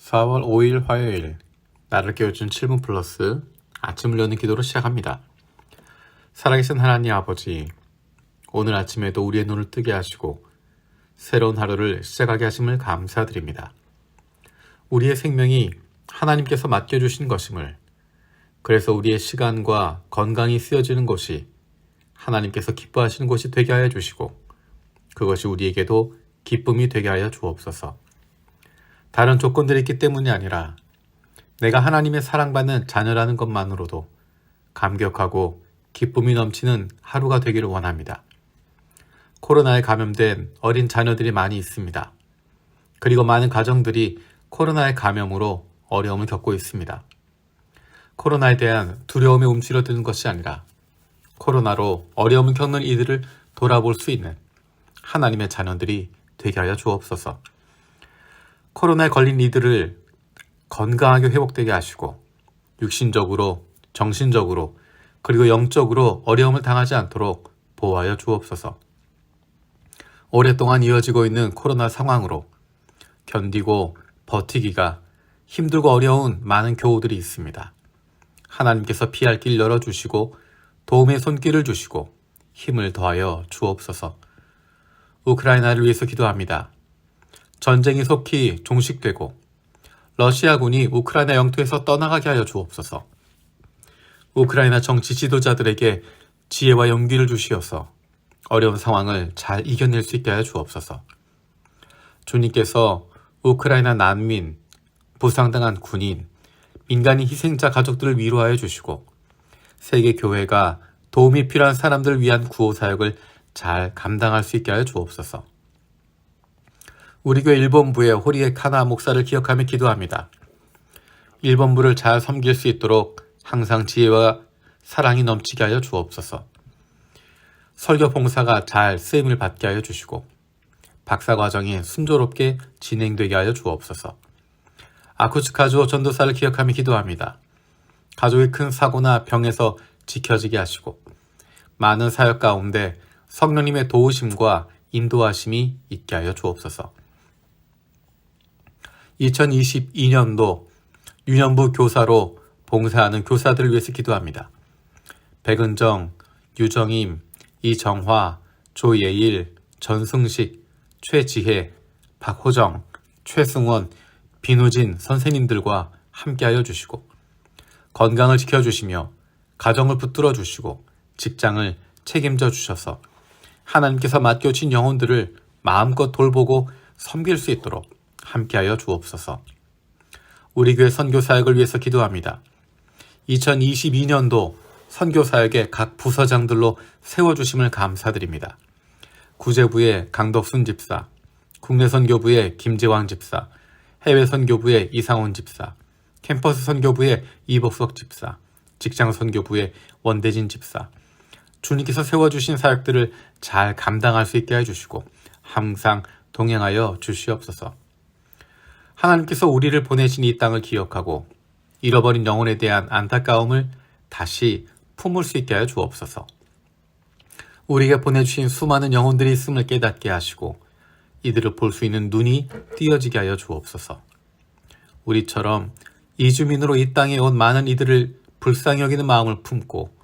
4월 5일 화요일, 나를 깨워준 7분 플러스 아침을 여는 기도로 시작합니다. 살아계신 하나님 아버지, 오늘 아침에도 우리의 눈을 뜨게 하시고 새로운 하루를 시작하게 하심을 감사드립니다. 우리의 생명이 하나님께서 맡겨주신 것임을, 그래서 우리의 시간과 건강이 쓰여지는 곳이 하나님께서 기뻐하시는 곳이 되게 하여 주시고, 그것이 우리에게도 기쁨이 되게 하여 주옵소서. 다른 조건들이 있기 때문이 아니라 내가 하나님의 사랑받는 자녀라는 것만으로도 감격하고 기쁨이 넘치는 하루가 되기를 원합니다. 코로나에 감염된 어린 자녀들이 많이 있습니다. 그리고 많은 가정들이 코로나의 감염으로 어려움을 겪고 있습니다. 코로나에 대한 두려움에 움츠러드는 것이 아니라 코로나로 어려움을 겪는 이들을 돌아볼 수 있는 하나님의 자녀들이 되게 하여 주옵소서. 코로나에 걸린 이들을 건강하게 회복되게 하시고 육신적으로, 정신적으로, 그리고 영적으로 어려움을 당하지 않도록 보호하여 주옵소서. 오랫동안 이어지고 있는 코로나 상황으로 견디고 버티기가 힘들고 어려운 많은 교우들이 있습니다. 하나님께서 피할 길 열어주시고 도움의 손길을 주시고 힘을 더하여 주옵소서. 우크라이나를 위해서 기도합니다. 전쟁이 속히 종식되고 러시아군이 우크라이나 영토에서 떠나가게 하여 주옵소서. 우크라이나 정치 지도자들에게 지혜와 용기를 주시어서 어려운 상황을 잘 이겨낼 수 있게 하여 주옵소서. 주님께서 우크라이나 난민, 부상당한 군인, 민간인 희생자 가족들을 위로하여 주시고 세계 교회가 도움이 필요한 사람들을 위한 구호 사역을 잘 감당할 수 있게 하여 주옵소서. 우리 교회 일본부의 호리에 카나 목사를 기억하며 기도합니다. 일본부를 잘 섬길 수 있도록 항상 지혜와 사랑이 넘치게 하여 주옵소서. 설교 봉사가 잘 쓰임을 받게 하여 주시고 박사과정이 순조롭게 진행되게 하여 주옵소서. 아쿠츠카주오 전도사를 기억하며 기도합니다. 가족의 큰 사고나 병에서 지켜지게 하시고 많은 사역 가운데 성령님의 도우심과 인도하심이 있게 하여 주옵소서. 2022년도 유년부 교사로 봉사하는 교사들을 위해서 기도합니다. 백은정, 유정임, 이정화, 조예일, 전승식, 최지혜, 박호정, 최승원, 비누진 선생님들과 함께하여 주시고 건강을 지켜주시며 가정을 붙들어 주시고 직장을 책임져 주셔서 하나님께서 맡겨진 영혼들을 마음껏 돌보고 섬길 수 있도록 함께하여 주옵소서. 우리 교회 선교사역을 위해서 기도합니다. 2022년도 선교사역의 각 부서장들로 세워주심을 감사드립니다. 구제부의 강덕순 집사, 국내선교부의 김재왕 집사, 해외선교부의 이상원 집사, 캠퍼스 선교부의 이복석 집사, 직장선교부의 원대진 집사, 주님께서 세워주신 사역들을 잘 감당할 수 있게 해주시고 항상 동행하여 주시옵소서. 하나님께서 우리를 보내신 이 땅을 기억하고 잃어버린 영혼에 대한 안타까움을 다시 품을 수 있게 하여 주옵소서. 우리에게 보내주신 수많은 영혼들이 있음을 깨닫게 하시고 이들을 볼 수 있는 눈이 띄어지게 하여 주옵소서. 우리처럼 이주민으로 이 땅에 온 많은 이들을 불쌍히 여기는 마음을 품고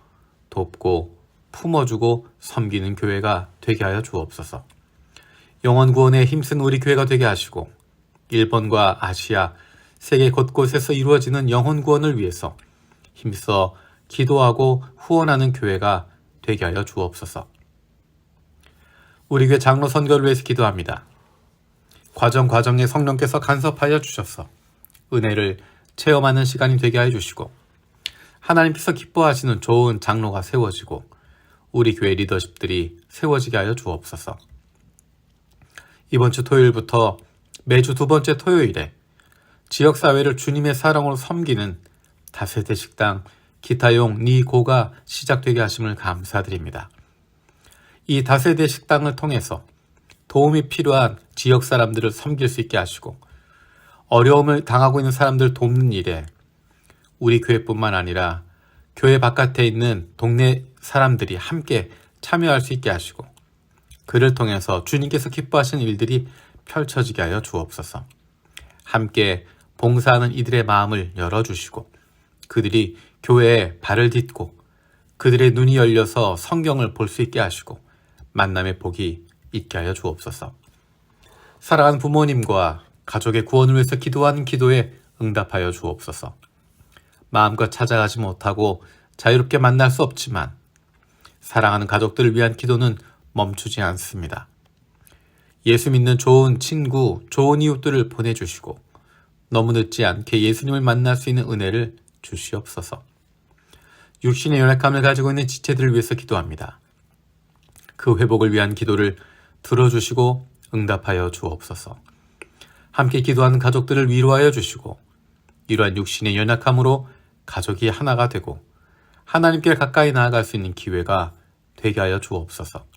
돕고 품어주고 섬기는 교회가 되게 하여 주옵소서. 영혼 구원에 힘쓴 우리 교회가 되게 하시고 일본과 아시아, 세계 곳곳에서 이루어지는 영혼 구원을 위해서 힘써 기도하고 후원하는 교회가 되게 하여 주옵소서. 우리 교회 장로 선교를 위해서 기도합니다. 과정에 성령께서 간섭하여 주셔서 은혜를 체험하는 시간이 되게 하여 주시고 하나님께서 기뻐하시는 좋은 장로가 세워지고 우리 교회 리더십들이 세워지게 하여 주옵소서. 이번 주 토요일부터 매주 두 번째 토요일에 지역사회를 주님의 사랑으로 섬기는 다세대 식당 기타용 니고가 시작되게 하심을 감사드립니다. 이 다세대 식당을 통해서 도움이 필요한 지역 사람들을 섬길 수 있게 하시고 어려움을 당하고 있는 사람들 돕는 일에 우리 교회뿐만 아니라 교회 바깥에 있는 동네 사람들이 함께 참여할 수 있게 하시고 그를 통해서 주님께서 기뻐하시는 일들이 펼쳐지게 하여 주옵소서. 함께 봉사하는 이들의 마음을 열어주시고 그들이 교회에 발을 딛고 그들의 눈이 열려서 성경을 볼 수 있게 하시고 만남의 복이 있게 하여 주옵소서. 사랑하는 부모님과 가족의 구원을 위해서 기도하는 기도에 응답하여 주옵소서. 마음껏 찾아가지 못하고 자유롭게 만날 수 없지만 사랑하는 가족들을 위한 기도는 멈추지 않습니다. 예수 믿는 좋은 친구, 좋은 이웃들을 보내주시고 너무 늦지 않게 예수님을 만날 수 있는 은혜를 주시옵소서. 육신의 연약함을 가지고 있는 지체들을 위해서 기도합니다. 그 회복을 위한 기도를 들어주시고 응답하여 주옵소서. 함께 기도하는 가족들을 위로하여 주시고 이러한 육신의 연약함으로 가족이 하나가 되고 하나님께 가까이 나아갈 수 있는 기회가 되게 하여 주옵소서.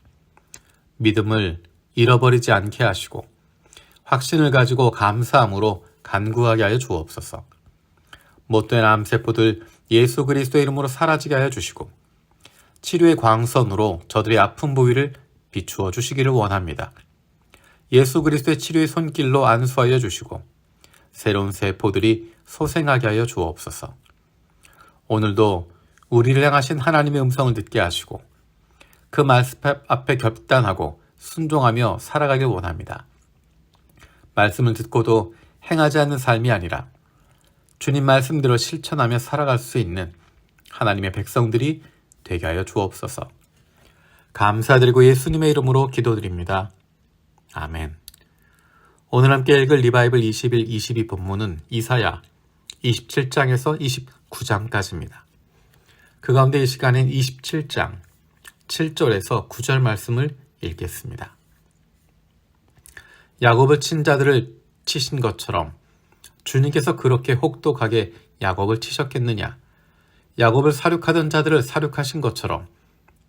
믿음을 잃어버리지 않게 하시고 확신을 가지고 감사함으로 간구하게 하여 주옵소서. 못된 암세포들 예수 그리스도의 이름으로 사라지게 하여 주시고 치료의 광선으로 저들의 아픈 부위를 비추어 주시기를 원합니다. 예수 그리스도의 치료의 손길로 안수하여 주시고 새로운 세포들이 소생하게 하여 주옵소서. 오늘도 우리를 향하신 하나님의 음성을 듣게 하시고 그 말씀 앞에 결단하고 순종하며 살아가길 원합니다. 말씀을 듣고도 행하지 않는 삶이 아니라 주님 말씀대로 실천하며 살아갈 수 있는 하나님의 백성들이 되게 하여 주옵소서. 감사드리고 예수님의 이름으로 기도드립니다. 아멘. 오늘 함께 읽을 리바이블 21, 22 본문은 이사야 27장에서 29장까지입니다. 그 가운데 이 시간엔 27장 7절에서 9절 말씀을 읽겠습니다. 야곱을 친 자들을 치신 것처럼 주님께서 그렇게 혹독하게 야곱을 치셨겠느냐? 야곱을 사륙하던 자들을 사륙하신 것처럼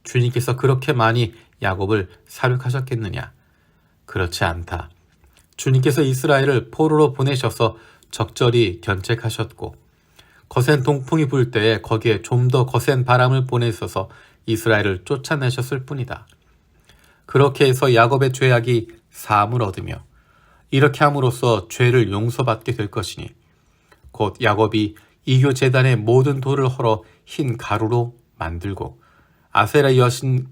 주님께서 그렇게 많이 야곱을 사륙하셨겠느냐? 그렇지 않다. 주님께서 이스라엘을 포로로 보내셔서 적절히 견책하셨고 거센 동풍이 불 때에 거기에 좀 더 거센 바람을 보내셔서 이스라엘을 쫓아내셨을 뿐이다. 그렇게 해서 야곱의 죄악이 사함을 얻으며 이렇게 함으로써 죄를 용서받게 될 것이니 곧 야곱이 이교 제단의 모든 돌을 헐어 흰 가루로 만들고 아세라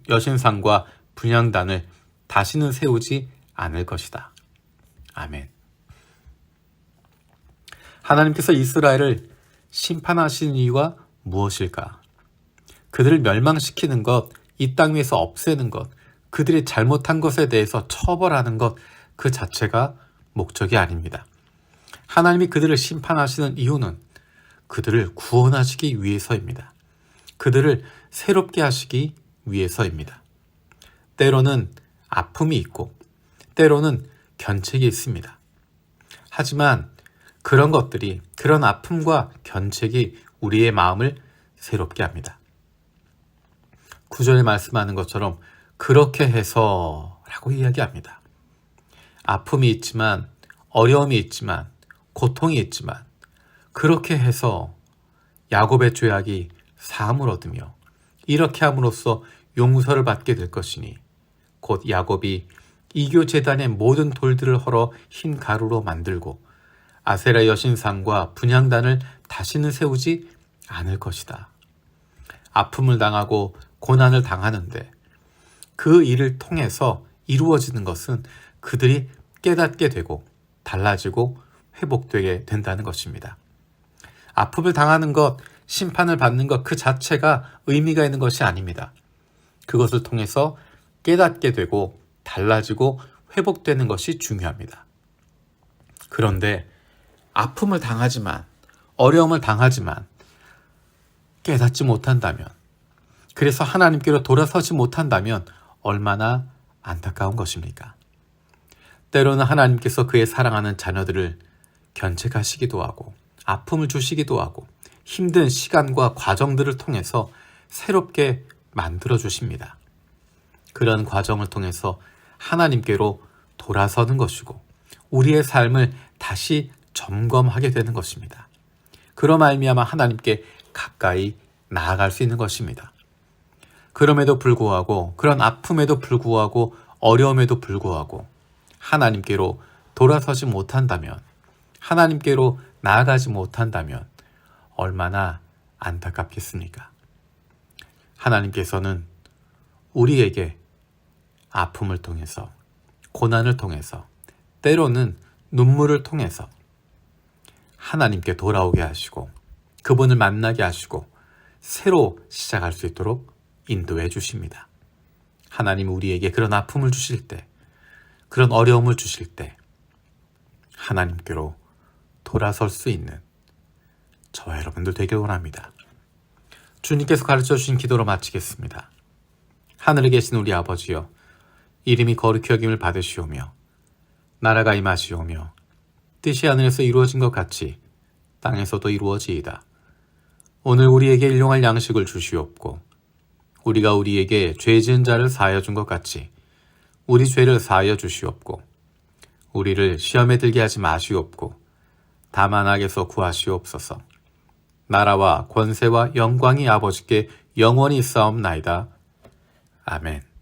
여신상과 분향단을 다시는 세우지 않을 것이다. 아멘. 하나님께서 이스라엘을 심판하시는 이유가 무엇일까? 그들을 멸망시키는 것, 이 땅 위에서 없애는 것, 그들이 잘못한 것에 대해서 처벌하는 것, 그 자체가 목적이 아닙니다. 하나님이 그들을 심판하시는 이유는 그들을 구원하시기 위해서입니다. 그들을 새롭게 하시기 위해서입니다. 때로는 아픔이 있고 때로는 견책이 있습니다. 하지만 그런 것들이, 그런 아픔과 견책이 우리의 마음을 새롭게 합니다. 구절에 말씀하는 것처럼 그렇게 해서 라고 이야기합니다. 아픔이 있지만, 어려움이 있지만, 고통이 있지만 그렇게 해서 야곱의 죄악이 사함을 얻으며 이렇게 함으로써 용서를 받게 될 것이니 곧 야곱이 이교 제단의 모든 돌들을 헐어 흰 가루로 만들고 아세라 여신상과 분향단을 다시는 세우지 않을 것이다. 아픔을 당하고 고난을 당하는데 그 일을 통해서 이루어지는 것은 그들이 깨닫게 되고 달라지고 회복되게 된다는 것입니다. 아픔을 당하는 것, 심판을 받는 것 그 자체가 의미가 있는 것이 아닙니다. 그것을 통해서 깨닫게 되고 달라지고 회복되는 것이 중요합니다. 그런데 아픔을 당하지만, 어려움을 당하지만 깨닫지 못한다면, 그래서 하나님께로 돌아서지 못한다면 얼마나 안타까운 것입니까? 때로는 하나님께서 그의 사랑하는 자녀들을 견책하시기도 하고 아픔을 주시기도 하고 힘든 시간과 과정들을 통해서 새롭게 만들어 주십니다. 그런 과정을 통해서 하나님께로 돌아서는 것이고 우리의 삶을 다시 점검하게 되는 것입니다. 그로 말미암아 하나님께 가까이 나아갈 수 있는 것입니다. 그럼에도 불구하고, 그런 아픔에도 불구하고, 어려움에도 불구하고 하나님께로 돌아서지 못한다면, 하나님께로 나아가지 못한다면 얼마나 안타깝겠습니까? 하나님께서는 우리에게 아픔을 통해서, 고난을 통해서, 때로는 눈물을 통해서 하나님께 돌아오게 하시고 그분을 만나게 하시고 새로 시작할 수 있도록 인도해 주십니다. 하나님 우리에게 그런 아픔을 주실 때, 그런 어려움을 주실 때 하나님께로 돌아설 수 있는 저와 여러분들 되길 원합니다. 주님께서 가르쳐 주신 기도로 마치겠습니다. 하늘에 계신 우리 아버지여, 이름이 거룩히 여김을 받으시오며 나라가 임하시오며 뜻이 하늘에서 이루어진 것 같이 땅에서도 이루어지이다. 오늘 우리에게 일용할 양식을 주시옵고 우리가 우리에게 죄 지은 자를 사하여 준 것 같이 우리 죄를 사하여 주시옵고 우리를 시험에 들게 하지 마시옵고 다만 악에서 구하시옵소서. 나라와 권세와 영광이 아버지께 영원히 있사옵나이다. 아멘.